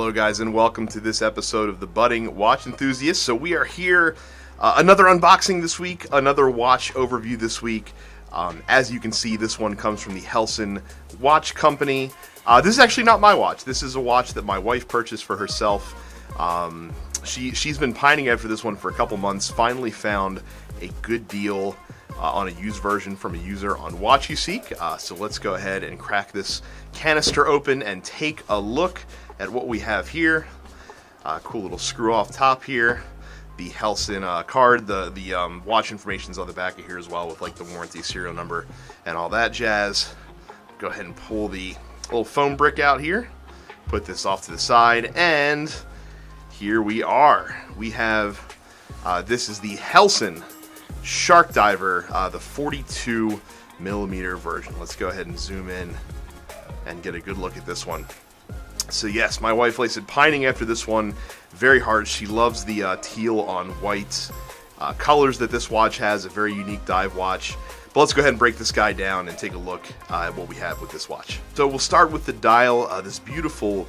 Hello guys, and welcome to this episode of the Budding Watch Enthusiast. So we are here, another unboxing this week, another watch overview this week. As you can see, this one comes from the Helson Watch Company. This is actually not my watch. This is a watch that my wife purchased for herself. She's been pining after this one for a couple months, finally found a good deal on a used version from a user on WatchUseek. So let's go ahead and crack this canister open and take a look at what we have here. Cool little screw off top here. The Helson card, the watch information's on the back of here as well, with like the warranty serial number and all that jazz. Go ahead and pull the little foam brick out here, put this off to the side, and here we are. We have, this is the Helson Shark Diver, the 42 millimeter version. Let's go ahead and zoom in and get a good look at this one. So yes, my wife, like I said, pining after this one very hard. She loves the teal on white colors that this watch has, a very unique dive watch. But let's go ahead and break this guy down and take a look at what we have with this watch. So we'll start with the dial, this beautiful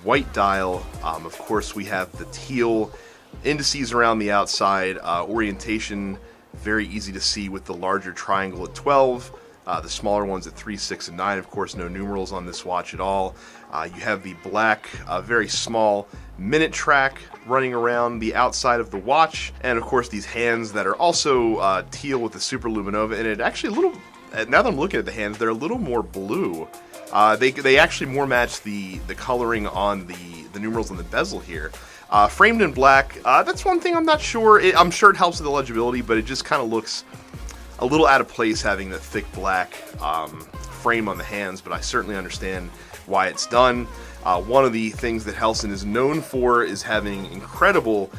white dial. Of course, we have the teal indices around the outside, orientation very easy to see with the larger triangle at 12. The smaller ones at 3, 6, and 9. Of course, no numerals on this watch at all. You have the black, very small minute track running around the outside of the watch. And of course, these hands that are also teal with the super luminova in it. Actually, a little, now that I'm looking at the hands, they're a little more blue. They actually more match the coloring on the numerals on the bezel here. Framed in black, that's one thing I'm not sure. I'm sure it helps with the legibility, but it just kind of looks a little out of place having the thick black frame on the hands, but I certainly understand why it's done. One of the things that Helson is known for is having incredible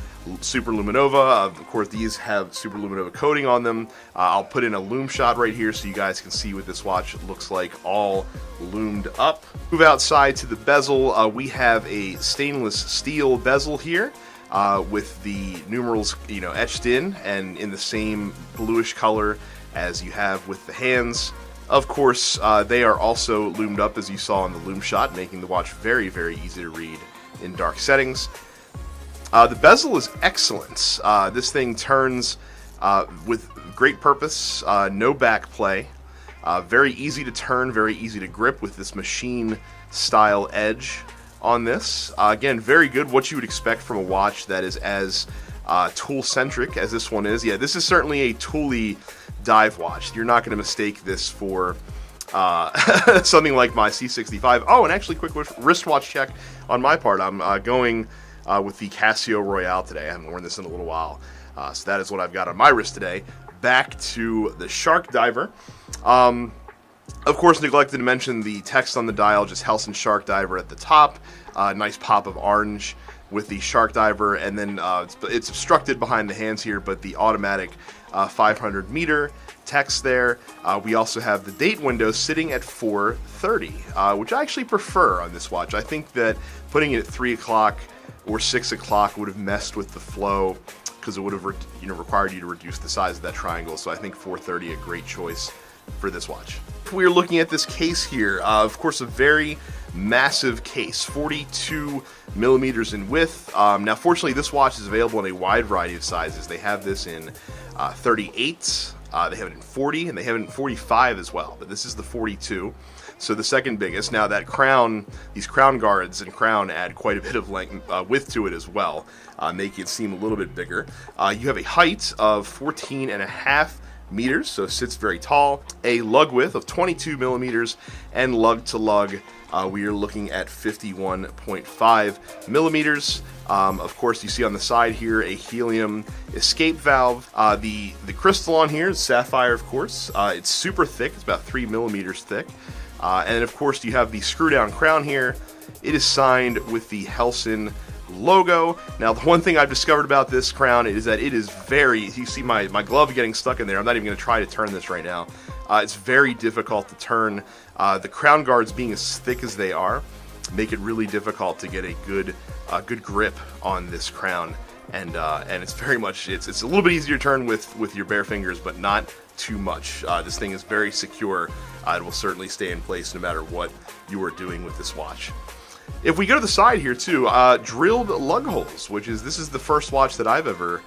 super luminova. Of course, these have super luminova coating on them. I'll put in a loom shot right here so you guys can see what this watch looks like all loomed up. Move outside to the bezel. We have a stainless steel bezel here. With the numerals, etched in and in the same bluish color as you have with the hands. Of course, they are also loomed up, as you saw in the loom shot, making the watch very, very easy to read in dark settings. The bezel is excellent. This thing turns with great purpose, no back play. Very easy to turn, very easy to grip with this machine style edge on this. Again, very good, what you would expect from a watch that is as tool-centric as this one is. Yeah, this is certainly a tooly dive watch. You're not going to mistake this for something like my C65. Oh, and actually, quick wristwatch check on my part. I'm going with the Casio Royale today. I haven't worn this in a little while. So that is what I've got on my wrist today. Back to the Shark Diver. Of course, neglected to mention the text on the dial, just Helson Shark Diver at the top. Nice pop of orange with the Shark Diver, and then it's obstructed behind the hands here, but the automatic 500 meter text there. We also have the date window sitting at 4:30, which I actually prefer on this watch. I think that putting it at 3 o'clock or 6 o'clock would have messed with the flow, because it would have required you to reduce the size of that triangle. So I think 4:30 a great choice for this watch. We are looking at this case here. Of course, a very massive case, 42 millimeters in width. Now, fortunately, this watch is available in a wide variety of sizes. They have this in 38, they have it in 40, and they have it in 45 as well. But this is the 42, so the second biggest. Now, that crown, these crown guards and crown add quite a bit of length, width to it as well, making it seem a little bit bigger. You have a height of 14.5 meters, so it sits very tall. A lug width of 22 millimeters, and lug to lug, we are looking at 51.5 millimeters. Of course, you see on the side here a helium escape valve. The crystal on here is sapphire, of course. It's super thick. It's about 3 millimeters thick. And of course, you have the screw down crown here. It is signed with the Helson logo. Now, the one thing I've discovered about this crown is that it is very, you see my glove getting stuck in there. I'm not even going to try to turn this right now. It's very difficult to turn. The crown guards, being as thick as they are, make it really difficult to get a good grip on this crown. And it's very much, it's a little bit easier to turn with your bare fingers, but not too much. This thing is very secure. It will certainly stay in place no matter what you are doing with this watch. If we go to the side here too, drilled lug holes, this is the first watch that I've ever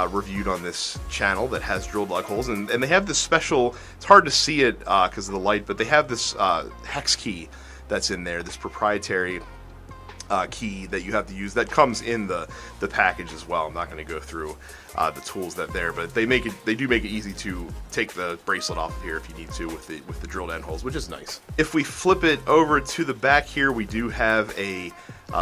reviewed on this channel that has drilled lug holes, and they have this special, it's hard to see it because of the light, but they have this hex key that's in there, this proprietary key that you have to use that comes in the package as well. I'm not going to go through the tools that there, but they do make it easy to take the bracelet off of here if you need to with the drilled end holes, which is nice. If we flip it over to the back here, we do have a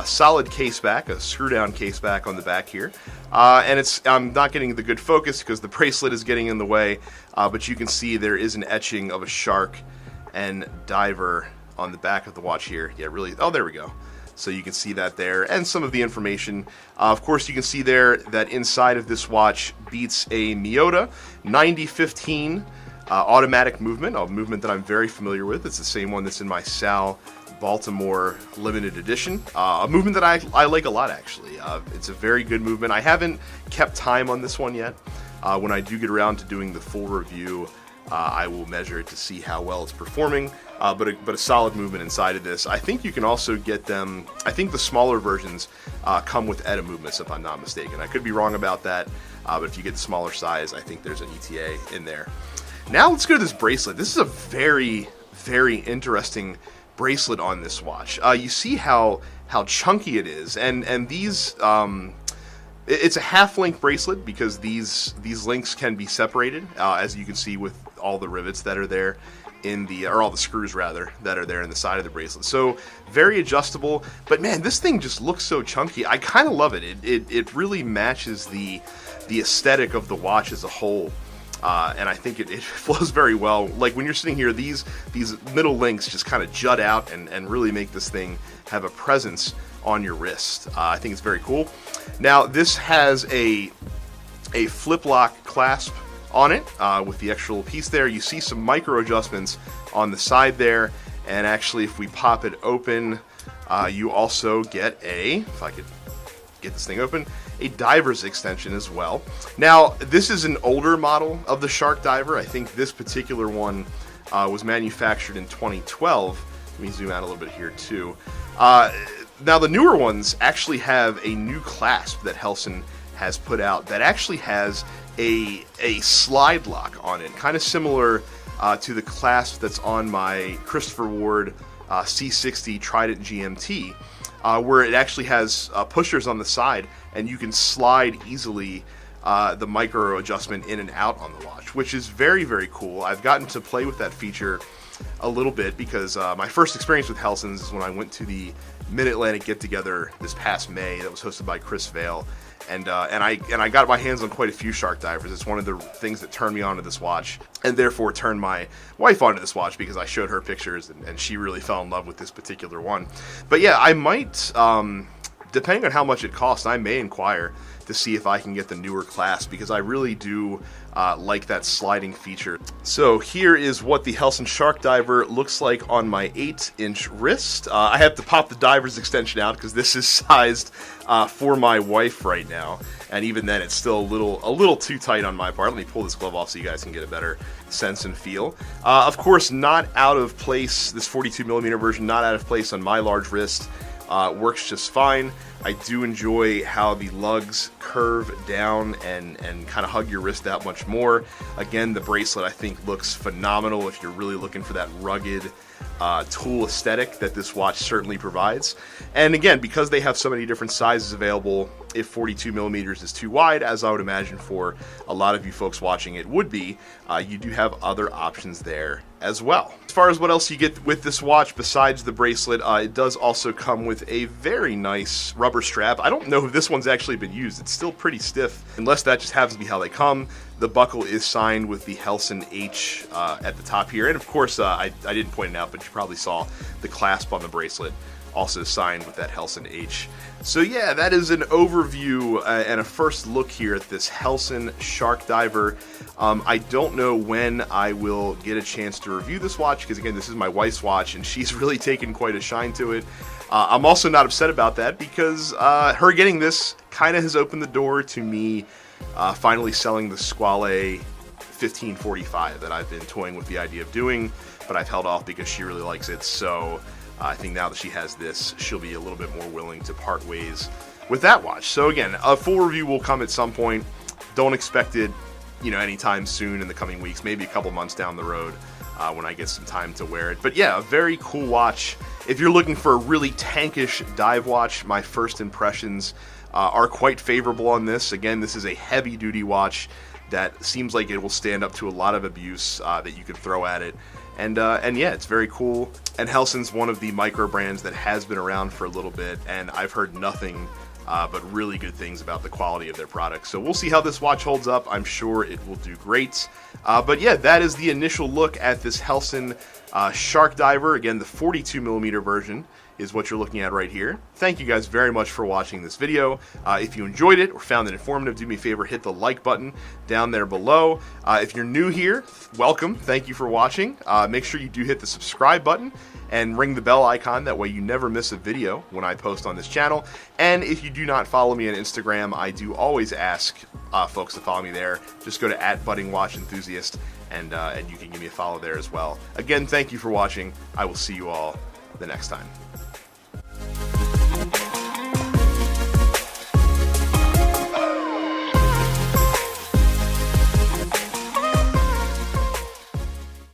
solid case back, a screw down case back on the back here, and I'm not getting the good focus because the bracelet is getting in the way, but you can see there is an etching of a shark and diver on the back of the watch here. Yeah, really. Oh, there we go. So you can see that there, and some of the information. Of course, you can see there that inside of this watch beats a Miyota 9015 automatic movement, a movement that I'm very familiar with. It's the same one that's in my Sal Baltimore limited edition, a movement that I like a lot, actually. It's a very good movement. I haven't kept time on this one yet. When I do get around to doing the full review, I will measure it to see how well it's performing, but a solid movement inside of this. I think you can also get them, I think the smaller versions come with ETA movements, if I'm not mistaken. I could be wrong about that, but if you get the smaller size, I think there's an ETA in there. Now let's go to this bracelet. This is a very, very interesting bracelet on this watch. You see how chunky it is, and these... It's a half-link bracelet because these links can be separated, as you can see with all the rivets that are there or all the screws rather, that are there in the side of the bracelet. So very adjustable, but man, this thing just looks so chunky. I kind of love it. It really matches the aesthetic of the watch as a whole. And I think it flows very well. Like when you're sitting here, these middle links just kind of jut out and really make this thing have a presence on your wrist. I think it's very cool. Now this has a flip lock clasp on it with the extra little piece there. You see some micro adjustments on the side there, and actually if we pop it open, you also get if I could get this thing open, a diver's extension as well. Now this is an older model of the Shark Diver. I think this particular one was manufactured in 2012. Let me zoom out a little bit here too. Now the newer ones actually have a new clasp that Helson has put out that actually has a slide lock on it, kind of similar to the clasp that's on my Christopher Ward C60 Trident GMT, where it actually has pushers on the side and you can slide easily the micro adjustment in and out on the watch, which is very, very cool. I've gotten to play with that feature a little bit because my first experience with Helson's is when I went to the Mid-Atlantic get-together this past May that was hosted by Chris Vail, and I got my hands on quite a few Shark Divers. It's one of the things that turned me onto this watch, and therefore turned my wife onto this watch because I showed her pictures, and she really fell in love with this particular one. But yeah, I might, depending on how much it costs, I may inquire to see if I can get the newer clasp, because I really do like that sliding feature. So here is what the Helson Shark Diver looks like on my 8-inch wrist. I have to pop the diver's extension out because this is sized for my wife right now, and even then it's still a little too tight on my part. Let me pull this glove off so you guys can get a better sense and feel. Of course, not out of place, this 42mm version, not out of place on my large wrist. Works just fine. I do enjoy how the lugs curve down and kind of hug your wrist that much more. Again, the bracelet I think looks phenomenal if you're really looking for that rugged tool aesthetic that this watch certainly provides. And again, because they have so many different sizes available, if 42mm is too wide, as I would imagine for a lot of you folks watching it would be, you do have other options there as well. As far as what else you get with this watch besides the bracelet, it does also come with a very nice rubber strap. I don't know if this one's actually been used. It's still pretty stiff, unless that just happens to be how they come. The buckle is signed with the Helson H at the top here, and of course I didn't point it out, but you probably saw the clasp on the bracelet also signed with that Helson H. So yeah, that is an overview and a first look here at this Helson Shark Diver. I don't know when I will get a chance to review this watch, because again, this is my wife's watch and she's really taken quite a shine to it. I'm also not upset about that, because her getting this kind of has opened the door to me finally selling the Squale 1545 that I've been toying with the idea of doing, but I've held off because she really likes it. So I think now that she has this, she'll be a little bit more willing to part ways with that watch. So again, a full review will come at some point. Don't expect it, anytime soon in the coming weeks, maybe a couple months down the road when I get some time to wear it. But yeah, a very cool watch. If you're looking for a really tankish dive watch, my first impressions are quite favorable on this. Again, this is a heavy-duty watch that seems like it will stand up to a lot of abuse that you could throw at it. And yeah, it's very cool. And Helson's one of the micro brands that has been around for a little bit, and I've heard nothing but really good things about the quality of their products. So we'll see how this watch holds up. I'm sure it will do great. But yeah, that is the initial look at this Helson Shark Diver. Again, the 42mm version is what you're looking at right here. Thank you guys very much for watching this video. If you enjoyed it or found it informative, do me a favor, hit the like button down there below. If you're new here, welcome. Thank you for watching. Make sure you do hit the subscribe button and ring the bell icon. That way you never miss a video when I post on this channel. And if you do not follow me on Instagram, I do always ask folks to follow me there. Just go to @buddingwatchenthusiast and you can give me a follow there as well. Again, thank you for watching. I will see you all the next time.